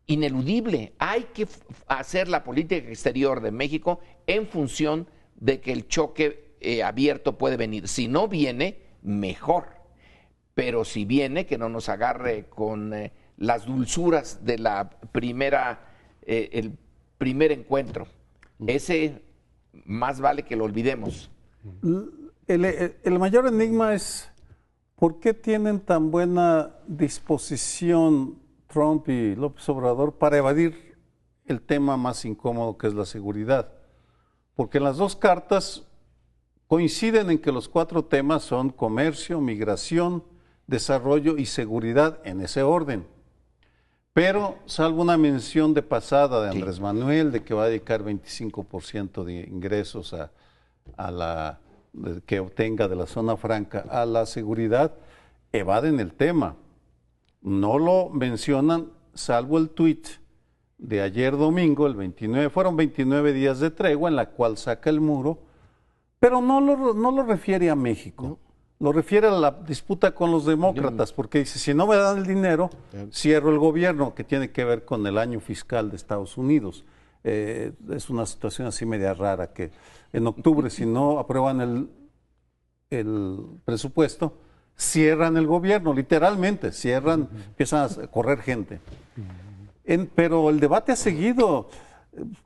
ineludible. Hay que hacer la política exterior de México en función de que el choque abierto puede venir. Si no viene, mejor. Pero si viene, que no nos agarre con las dulzuras de la el primer encuentro. Ese más vale que lo olvidemos. El mayor enigma es por qué tienen tan buena disposición Trump y López Obrador para evadir el tema más incómodo, que es la seguridad. Porque las dos cartas coinciden en que los 4 temas son comercio, migración, desarrollo y seguridad, en ese orden. Pero, salvo una mención de pasada de Andrés Manuel, de que va a dedicar 25% de ingresos que obtenga de la zona franca a la seguridad, evaden el tema. No lo mencionan, salvo el tuit de ayer domingo, el 29, fueron 29 días de tregua en la cual saca el muro, pero no lo refiere a México. Lo refiere a la disputa con los demócratas, porque dice, si no me dan el dinero, cierro el gobierno, que tiene que ver con el año fiscal de Estados Unidos. Es una situación así media rara, que en octubre, si no aprueban el presupuesto, cierran el gobierno, literalmente, cierran, empiezan a correr gente. Pero el debate ha seguido.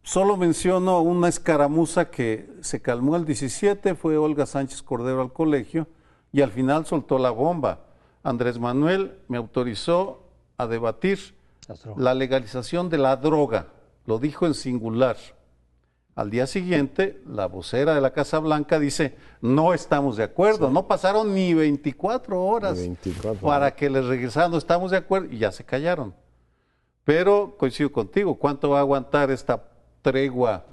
Solo menciono una escaramuza que se calmó el 17, fue Olga Sánchez Cordero al colegio, y al final soltó la bomba. Andrés Manuel me autorizó a debatir la legalización de la droga. Lo dijo en singular. Al día siguiente, la vocera de la Casa Blanca dice, no estamos de acuerdo. Sí. No pasaron ni 24 horas para que les regresaran, no estamos de acuerdo, y ya se callaron. Pero coincido contigo, ¿cuánto va a aguantar esta tregua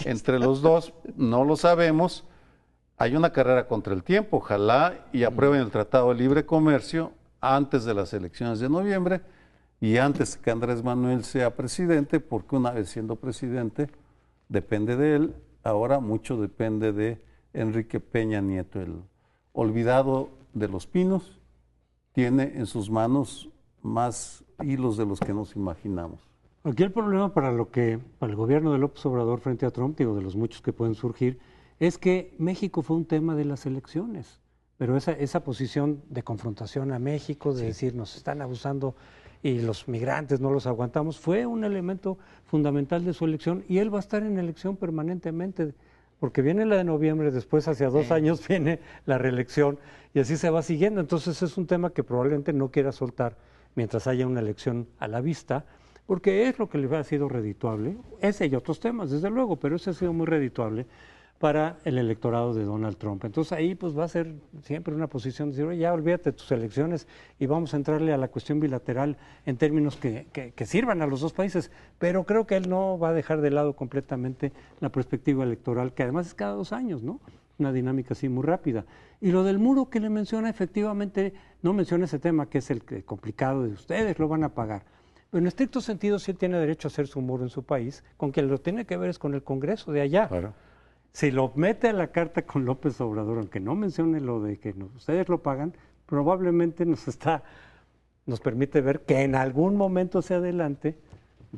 entre los dos? No lo sabemos. Hay una carrera contra el tiempo, ojalá y aprueben el Tratado de Libre Comercio antes de las elecciones de noviembre y antes que Andrés Manuel sea presidente, porque una vez siendo presidente, depende de él, ahora mucho depende de Enrique Peña Nieto, el olvidado de Los Pinos, tiene en sus manos más hilos de los que nos imaginamos. Aquí el problema para el gobierno de López Obrador frente a Trump, digo, de los muchos que pueden surgir, es que México fue un tema de las elecciones, pero esa posición de confrontación a México, de decir nos están abusando y los migrantes no los aguantamos, fue un elemento fundamental de su elección y él va a estar en elección permanentemente, porque viene la de noviembre, después hacia 2 años viene la reelección y así se va siguiendo. Entonces es un tema que probablemente no quiera soltar mientras haya una elección a la vista, porque es lo que le ha sido redituable, ese y otros temas desde luego, pero ese ha sido muy redituable para el electorado de Donald Trump. Entonces ahí pues va a ser siempre una posición de decir, oye, ya olvídate de tus elecciones y vamos a entrarle a la cuestión bilateral en términos que sirvan a los dos países, pero creo que él no va a dejar de lado completamente la perspectiva electoral, que además es cada 2 años, ¿no? Una dinámica así muy rápida. Y lo del muro que le menciona, efectivamente, no menciona ese tema que es el complicado de ustedes, lo van a pagar. Pero en estricto sentido sí tiene derecho a hacer su muro en su país, con quien lo tiene que ver es con el Congreso de allá. Claro. Si lo mete a la carta con López Obrador, aunque no mencione lo de que ustedes lo pagan, probablemente nos permite ver que en algún momento hacia adelante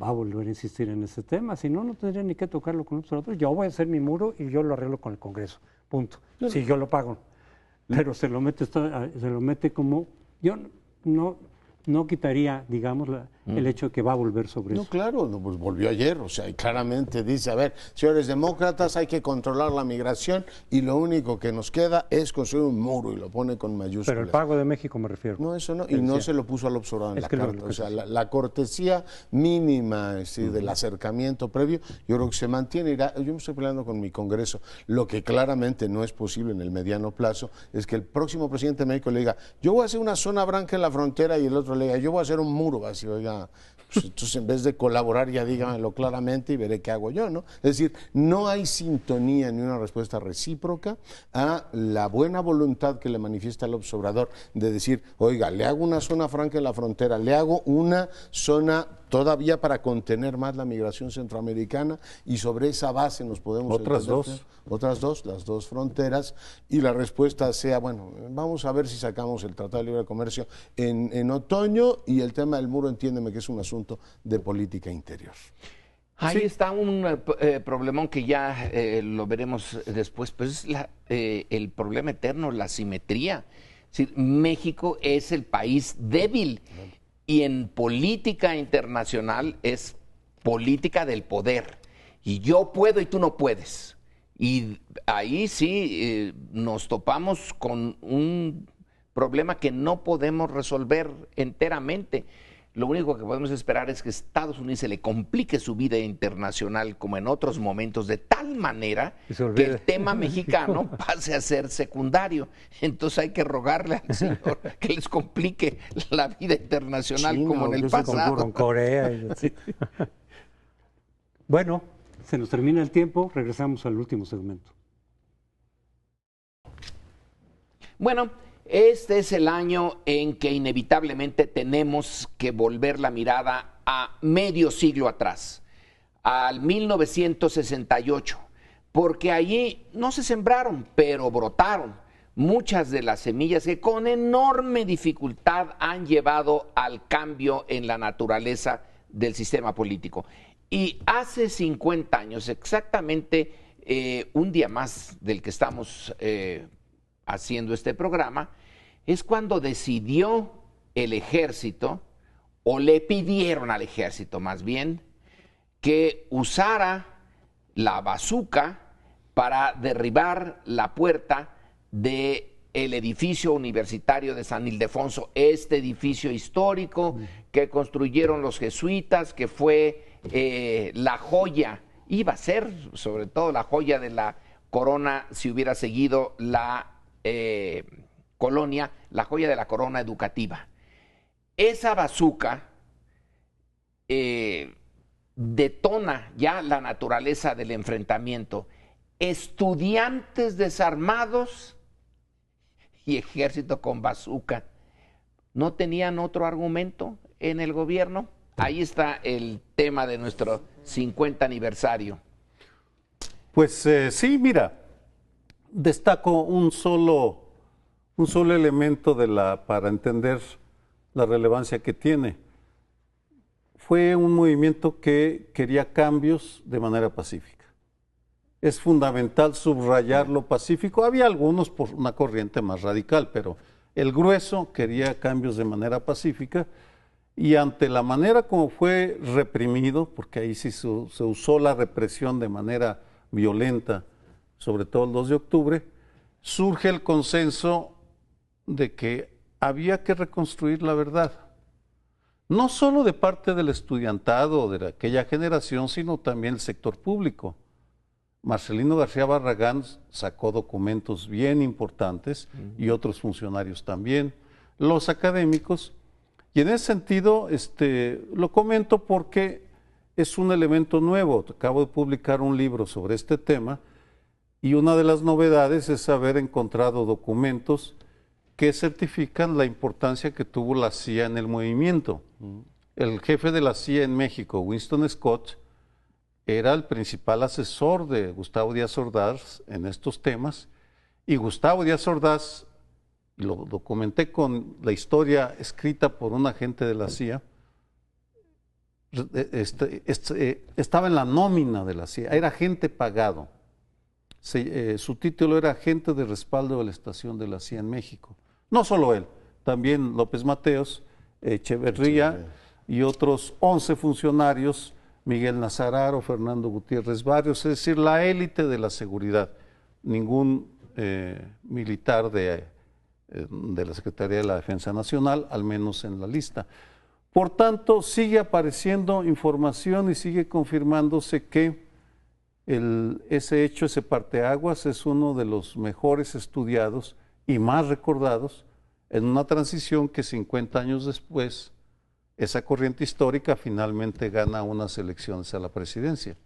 va a volver a insistir en ese tema. Si no, no tendría ni que tocarlo con López Obrador. Yo voy a hacer mi muro y yo lo arreglo con el Congreso. Punto. Claro. Si yo lo pago. Pero se lo mete como... Yo no quitaría, digamos, el hecho de que va a volver sobre eso. No, claro, pues volvió ayer, o sea, y claramente dice, a ver, señores demócratas, hay que controlar la migración y lo único que nos queda es construir un muro, y lo pone con mayúsculas. Pero el pago de México me refiero. No, eso no, y no se lo puso al observador en la carta. O sea, la cortesía mínima del acercamiento previo, yo creo que se mantiene. Yo me estoy peleando con mi Congreso. Lo que claramente no es posible en el mediano plazo es que el próximo presidente de México le diga, yo voy a hacer una zona franca en la frontera, y el otro le diga, yo voy a hacer un muro, así, oiga, pues entonces en vez de colaborar ya dígamelo claramente y veré qué hago yo, ¿no? Es decir, no hay sintonía ni una respuesta recíproca a la buena voluntad que le manifiesta el observador de decir, oiga, le hago una zona franca en la frontera, le hago una zona todavía para contener más la migración centroamericana, y sobre esa base nos podemos... Otras dos, las dos fronteras, y la respuesta sea, bueno, vamos a ver si sacamos el Tratado de Libre Comercio en otoño, y el tema del muro, entiéndeme que es un asunto de política interior. Ahí está un problemón que ya lo veremos después, pero es el problema eterno, la simetría. Es decir, México es el país débil Y en política internacional es política del poder. Y yo puedo y tú no puedes. Y ahí sí nos topamos con un problema que no podemos resolver enteramente. Lo único que podemos esperar es que Estados Unidos se le complique su vida internacional como en otros momentos, de tal manera que el tema mexicano pase a ser secundario. Entonces hay que rogarle al Señor que les complique la vida internacional China, como en el pasado. Con Corea. Sí. Bueno, se nos termina el tiempo, regresamos al último segmento. Bueno, este es el año en que inevitablemente tenemos que volver la mirada a medio siglo atrás, al 1968, porque allí no se sembraron, pero brotaron muchas de las semillas que con enorme dificultad han llevado al cambio en la naturaleza del sistema político. Y hace 50 años, exactamente un día más del que estamos haciendo este programa, es cuando decidió el ejército, o le pidieron al ejército más bien, que usara la bazuca para derribar la puerta del edificio universitario de San Ildefonso, este edificio histórico que construyeron los jesuitas, que fue la joya, iba a ser sobre todo la joya de la corona si hubiera seguido la colonia, la joya de la corona educativa. Esa bazuca detona ya la naturaleza del enfrentamiento. Estudiantes desarmados y ejército con bazuca. ¿No tenían otro argumento en el gobierno? Ahí está el tema de nuestro 50 aniversario. Pues sí, mira, destaco un solo elemento para entender la relevancia que tiene. Fue un movimiento que quería cambios de manera pacífica. Es fundamental subrayar lo pacífico. Había algunos por una corriente más radical, pero el grueso quería cambios de manera pacífica, y ante la manera como fue reprimido, porque ahí sí se usó la represión de manera violenta, sobre todo el 2 de octubre, surge el consenso de que había que reconstruir la verdad. No solo de parte del estudiantado de aquella generación, sino también el sector público. Marcelino García Barragán sacó documentos bien importantes y otros funcionarios también, los académicos, y en ese sentido lo comento porque es un elemento nuevo. Acabo de publicar un libro sobre este tema y una de las novedades es haber encontrado documentos que certifican la importancia que tuvo la CIA en el movimiento. El jefe de la CIA en México, Winston Scott, era el principal asesor de Gustavo Díaz Ordaz en estos temas, y Gustavo Díaz Ordaz, lo documenté con la historia escrita por un agente de la CIA, estaba en la nómina de la CIA, era agente pagado. Su título era agente de respaldo de la estación de la CIA en México. No solo él, también López Mateos, Echeverría y otros 11 funcionarios, Miguel Nazararo, Fernando Gutiérrez Barrios, es decir, la élite de la seguridad. Ningún militar de la Secretaría de la Defensa Nacional, al menos en la lista. Por tanto, sigue apareciendo información y sigue confirmándose que ese hecho, ese parteaguas, es uno de los mejores estudiados y más recordados en una transición que 50 años después, esa corriente histórica finalmente gana unas elecciones a la presidencia.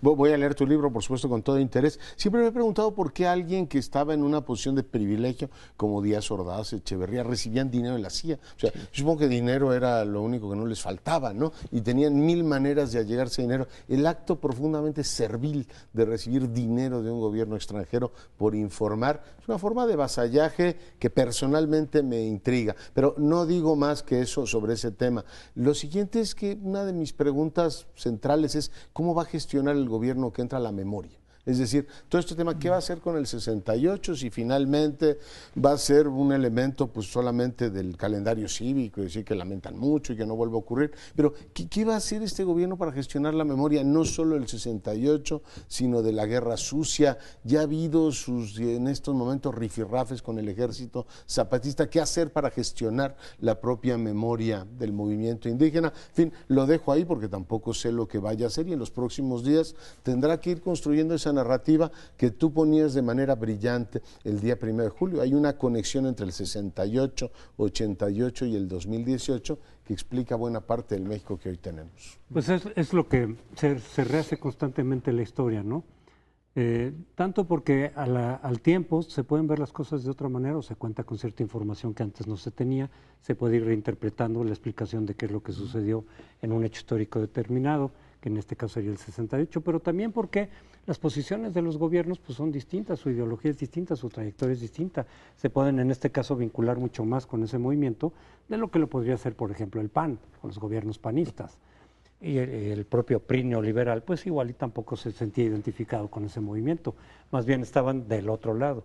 Voy a leer tu libro, por supuesto, con todo interés. Siempre me he preguntado por qué alguien que estaba en una posición de privilegio, como Díaz Ordaz, Echeverría, recibían dinero de la CIA. O sea, yo supongo que dinero era lo único que no les faltaba, ¿no? Y tenían mil maneras de allegarse dinero. El acto profundamente servil de recibir dinero de un gobierno extranjero por informar es una forma de vasallaje que personalmente me intriga. Pero no digo más que eso sobre ese tema. Lo siguiente es que una de mis preguntas centrales es cómo va a gestionar el gobierno que entra a la memoria. Es decir, todo este tema, ¿qué va a hacer con el 68 si finalmente va a ser un elemento pues solamente del calendario cívico, es decir, que lamentan mucho y que no vuelva a ocurrir? Pero, ¿qué va a hacer este gobierno para gestionar la memoria no solo del 68, sino de la guerra sucia? Ya ha habido en estos momentos rifirrafes con el ejército zapatista. ¿Qué hacer para gestionar la propia memoria del movimiento indígena? En fin, lo dejo ahí porque tampoco sé lo que vaya a hacer, y en los próximos días tendrá que ir construyendo esa narrativa que tú ponías de manera brillante el día 1 de julio. Hay una conexión entre el 68, 88 y el 2018 que explica buena parte del México que hoy tenemos. Pues es lo que se rehace constantemente en la historia, ¿no? Tanto porque al tiempo se pueden ver las cosas de otra manera, o se cuenta con cierta información que antes no se tenía, se puede ir reinterpretando la explicación de qué es lo que sucedió en un hecho histórico determinado, que en este caso sería el 68, pero también porque las posiciones de los gobiernos pues son distintas, su ideología es distinta, su trayectoria es distinta. Se pueden en este caso vincular mucho más con ese movimiento de lo que lo podría hacer, por ejemplo, el PAN, con los gobiernos panistas. Y el propio PRI neoliberal, pues igual y tampoco se sentía identificado con ese movimiento, más bien estaban del otro lado.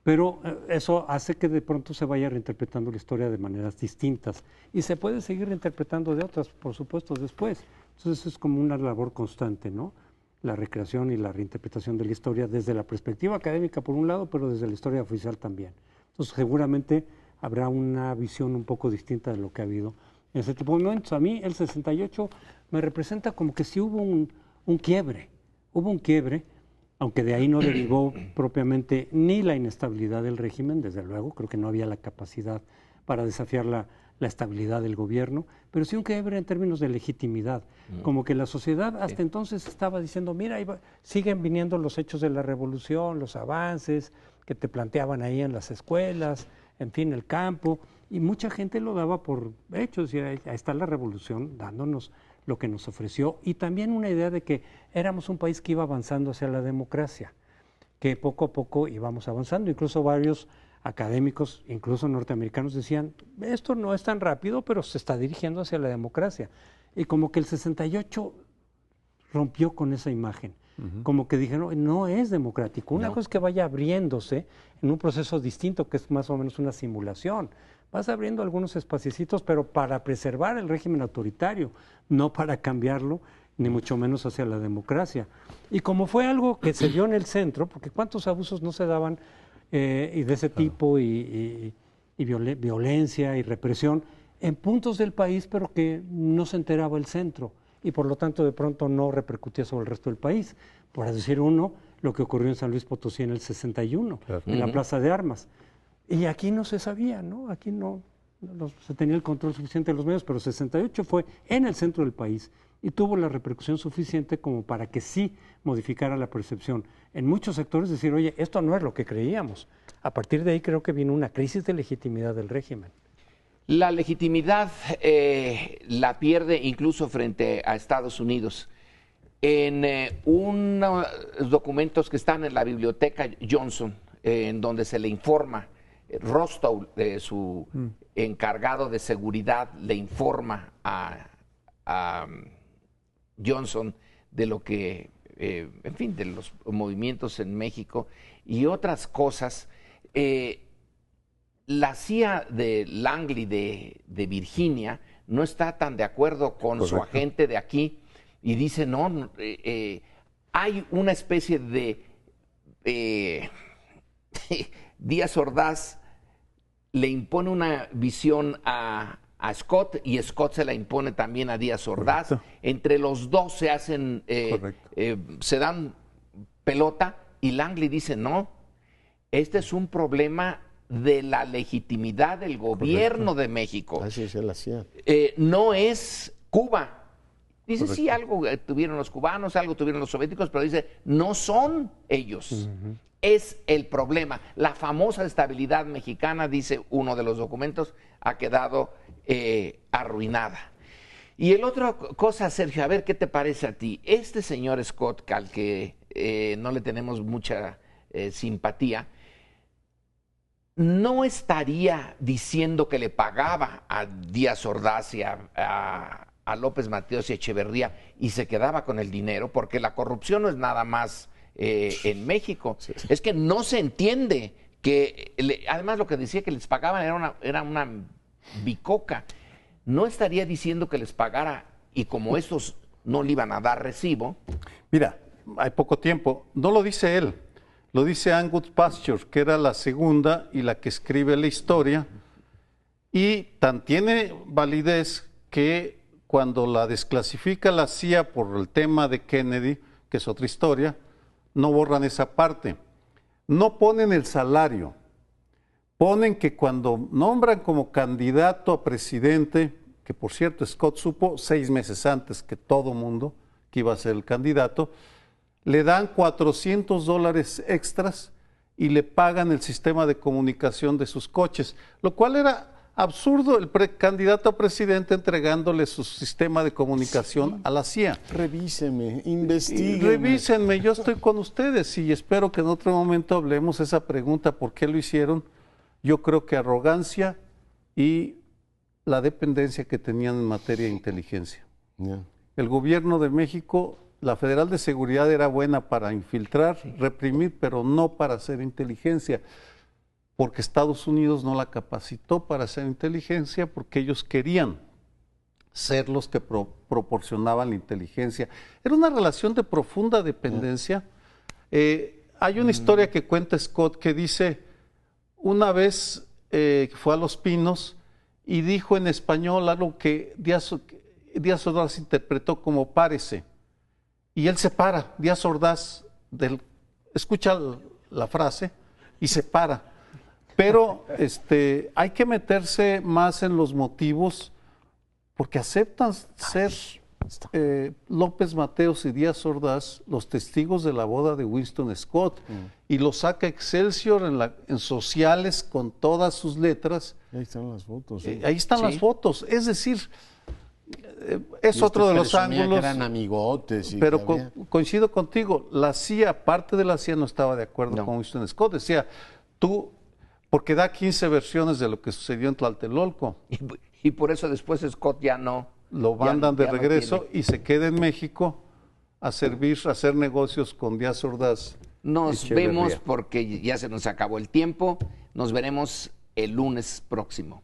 Pero eso hace que de pronto se vaya reinterpretando la historia de maneras distintas, y se puede seguir reinterpretando de otras, por supuesto, después. Entonces es como una labor constante, ¿no? La recreación y la reinterpretación de la historia desde la perspectiva académica por un lado, pero desde la historia oficial también. Entonces seguramente habrá una visión un poco distinta de lo que ha habido en ese tipo de momentos. A mí el 68 me representa como que sí hubo un quiebre, aunque de ahí no derivó propiamente ni la inestabilidad del régimen, desde luego, creo que no había la capacidad para desafiar la estabilidad del gobierno, pero sí un quiebre en términos de legitimidad, como que la sociedad hasta entonces estaba diciendo, mira, siguen viniendo los hechos de la revolución, los avances que te planteaban ahí en las escuelas, en fin, el campo, y mucha gente lo daba por hechos, y ahí está la revolución dándonos lo que nos ofreció, y también una idea de que éramos un país que iba avanzando hacia la democracia, que poco a poco íbamos avanzando. Incluso varios académicos, incluso norteamericanos, decían, esto no es tan rápido, pero se está dirigiendo hacia la democracia. Y como que el 68 rompió con esa imagen, como que dijeron, no es democrático. Una cosa es que vaya abriéndose en un proceso distinto, que es más o menos una simulación. Vas abriendo algunos espaciecitos, pero para preservar el régimen autoritario, no para cambiarlo, ni mucho menos hacia la democracia. Y como fue algo que se dio en el centro, porque cuántos abusos no se daban y de ese tipo, y violencia y represión en puntos del país, pero que no se enteraba el centro, y por lo tanto de pronto no repercutía sobre el resto del país. Por decir uno, lo que ocurrió en San Luis Potosí en el 61, en la Plaza de Armas. Y aquí no se sabía, ¿no? Aquí no se tenía el control suficiente de los medios, pero el 68 fue en el centro del país y tuvo la repercusión suficiente como para que sí modificara la percepción. En muchos sectores decir, oye, esto no es lo que creíamos. A partir de ahí creo que vino una crisis de legitimidad del régimen. La legitimidad la pierde incluso frente a Estados Unidos. En unos documentos que están en la biblioteca Johnson, en donde se le informa, Rostow, su encargado de seguridad, le informa a Johnson de lo que, en fin, de los movimientos en México y otras cosas. La CIA de Langley de Virginia no está tan de acuerdo con su agente de aquí y dice, no, hay una especie de Díaz Ordaz le impone una visión a Scott, y Scott se la impone también a Díaz Ordaz. Entre los dos se hacen, se dan pelota, y Langley dice, no, este es un problema de la legitimidad del gobierno de México. Así se la hacía. No es Cuba. Dice, sí, algo tuvieron los cubanos, algo tuvieron los soviéticos, pero dice, no son ellos. Es el problema. La famosa estabilidad mexicana, dice uno de los documentos, ha quedado arruinada. Y el otra cosa, Sergio, a ver qué te parece a ti. Este señor Scott, al que no le tenemos mucha simpatía, no estaría diciendo que le pagaba a Díaz Ordaz y a López Mateos y Echeverría y se quedaba con el dinero, porque la corrupción no es nada más en México. Es que no se entiende que, además lo que decía que les pagaban era una bicoca. No estaría diciendo que les pagara y como estos no le iban a dar recibo. Mira, hay poco tiempo. No lo dice él, lo dice Angus Pasture, que era la segunda y la que escribe la historia. Y tan tiene validez que cuando la desclasifica la CIA por el tema de Kennedy, que es otra historia, no borran esa parte. No ponen el salario. Ponen que cuando nombran como candidato a presidente, que por cierto Scott supo 6 meses antes que todo mundo que iba a ser el candidato, le dan $400 extras y le pagan el sistema de comunicación de sus coches, lo cual era absurdo, el candidato a presidente entregándole su sistema de comunicación a la CIA. Revíseme, investígueme. Revísenme, yo estoy con ustedes y espero que en otro momento hablemos esa pregunta, ¿por qué lo hicieron? Yo creo que arrogancia y la dependencia que tenían en materia de inteligencia. Yeah. El gobierno de México, la Federal de Seguridad era buena para infiltrar, reprimir, pero no para hacer inteligencia, porque Estados Unidos no la capacitó para hacer inteligencia, porque ellos querían ser los que proporcionaban la inteligencia. Era una relación de profunda dependencia. Hay una historia que cuenta Scott que dice, una vez fue a Los Pinos y dijo en español algo que Díaz Ordaz interpretó como párese. Y él se para, Díaz Ordaz escucha la frase y se para. Pero hay que meterse más en los motivos porque aceptan ser López Mateos y Díaz Ordaz los testigos de la boda de Winston Scott y lo saca Excelsior en sociales con todas sus letras. Ahí están las fotos. Ahí están las fotos. Es decir, es Y otro de los presumía ángulos. que eran amigotes. Pero coincido contigo, la CIA, parte de la CIA no estaba de acuerdo con Winston Scott. Decía, porque da 15 versiones de lo que sucedió en Tlatelolco. Y por eso después Scott ya no. Lo mandan de regreso y se queda en México a hacer negocios con Díaz Ordaz. Nos vemos porque ya se nos acabó el tiempo. Nos veremos el lunes próximo.